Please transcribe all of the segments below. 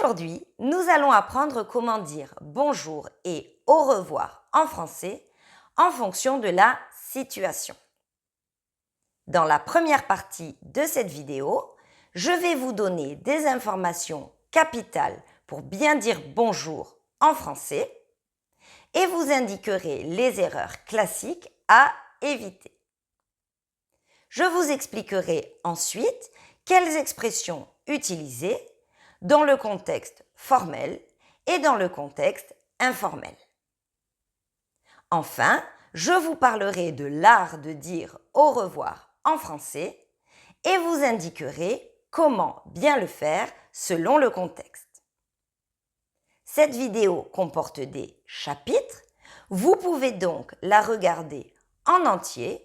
Aujourd'hui, nous allons apprendre comment dire bonjour et au revoir en français en fonction de la situation. Dans la première partie de cette vidéo, je vais vous donner des informations capitales pour bien dire bonjour en français et vous indiquerai les erreurs classiques à éviter. Je vous expliquerai ensuite quelles expressions utiliser dans le contexte formel et dans le contexte informel. Enfin, je vous parlerai de l'art de dire au revoir en français et vous indiquerai comment bien le faire selon le contexte. Cette vidéo comporte des chapitres. Vous pouvez donc la regarder en entier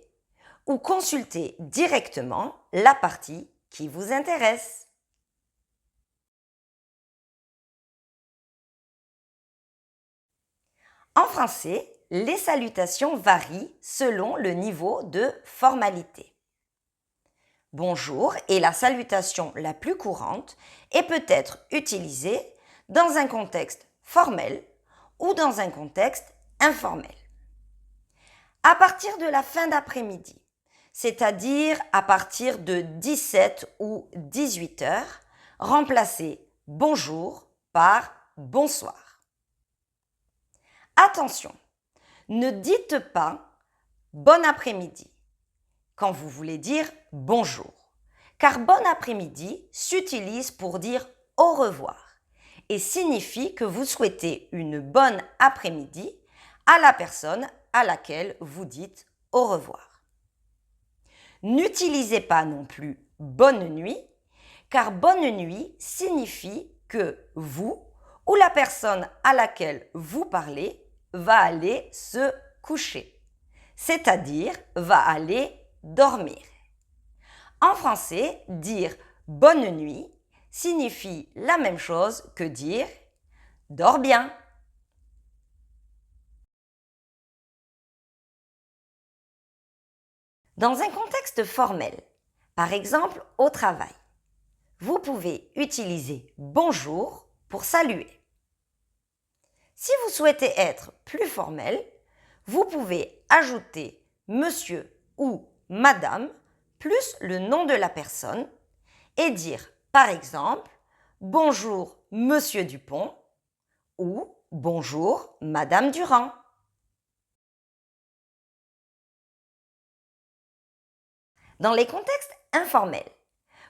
ou consulter directement la partie qui vous intéresse. En français, les salutations varient selon le niveau de formalité. Bonjour est la salutation la plus courante et peut être utilisée dans un contexte formel ou dans un contexte informel. À partir de la fin d'après-midi, c'est-à-dire à partir de 17 ou 18 heures, remplacez bonjour par bonsoir. Attention, ne dites pas bon après-midi quand vous voulez dire bonjour, car bon après-midi s'utilise pour dire au revoir et signifie que vous souhaitez une bonne après-midi à la personne à laquelle vous dites au revoir. N'utilisez pas non plus bonne nuit, car bonne nuit signifie que vous ou la personne à laquelle vous parlez va aller se coucher, c'est-à-dire va aller dormir. En français, dire bonne nuit signifie la même chose que dire dors bien. Dans un contexte formel, par exemple au travail, vous pouvez utiliser bonjour pour saluer. Si vous souhaitez être plus formel, vous pouvez ajouter monsieur ou madame plus le nom de la personne et dire par exemple bonjour monsieur Dupont ou bonjour madame Durand. Dans les contextes informels,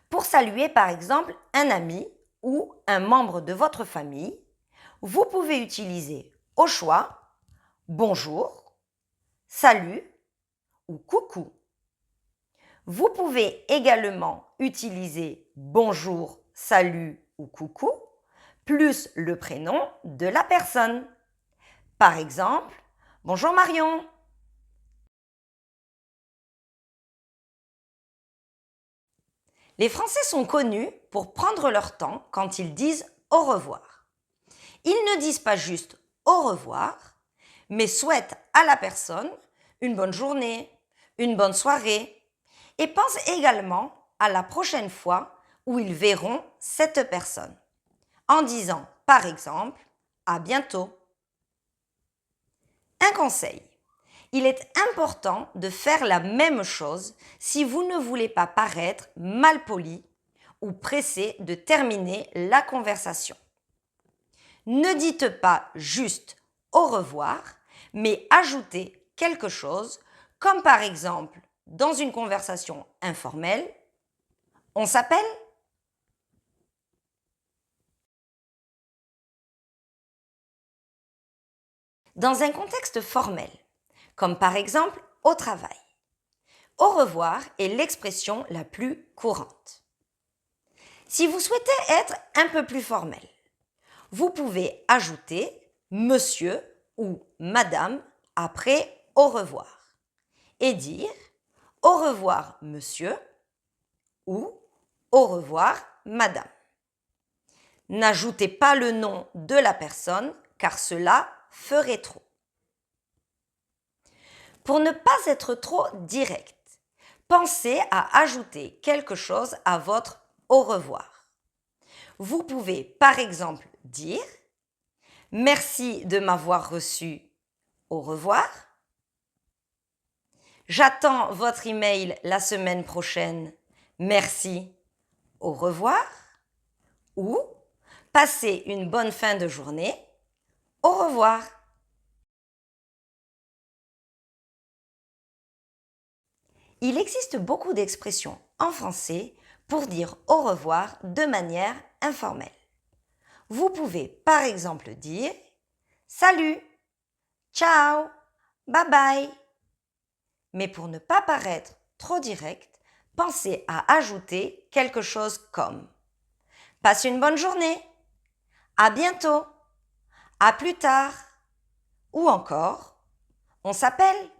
pour saluer par exemple un ami ou un membre de votre famille, vous pouvez utiliser au choix bonjour, salut ou coucou. Vous pouvez également utiliser bonjour, salut ou coucou plus le prénom de la personne. Par exemple, bonjour Marion. Les Français sont connus pour prendre leur temps quand ils disent au revoir. Ils ne disent pas juste au revoir, mais souhaitent à la personne une bonne journée, une bonne soirée et pensent également à la prochaine fois où ils verront cette personne, en disant par exemple à bientôt. Un conseil. Il est important de faire la même chose si vous ne voulez pas paraître malpoli ou pressé de terminer la conversation. Ne dites pas juste au revoir, mais ajoutez quelque chose, comme par exemple, dans une conversation informelle, on s'appelle ? Dans un contexte formel, comme par exemple au travail, au revoir est l'expression la plus courante. Si vous souhaitez être un peu plus formel, vous pouvez ajouter monsieur ou madame après au revoir et dire au revoir monsieur ou au revoir madame. N'ajoutez pas le nom de la personne car cela ferait trop. Pour ne pas être trop direct, pensez à ajouter quelque chose à votre au revoir. Vous pouvez par exemple dire « Merci de m'avoir reçu, au revoir ». J'attends votre email la semaine prochaine. Merci, au revoir. Ou passez une bonne fin de journée. Au revoir. Il existe beaucoup d'expressions en français pour dire au revoir de manière informelle. Vous pouvez par exemple dire salut, ciao, bye bye. Mais pour ne pas paraître trop direct, pensez à ajouter quelque chose comme passe une bonne journée, à bientôt, à plus tard, ou encore on s'appelle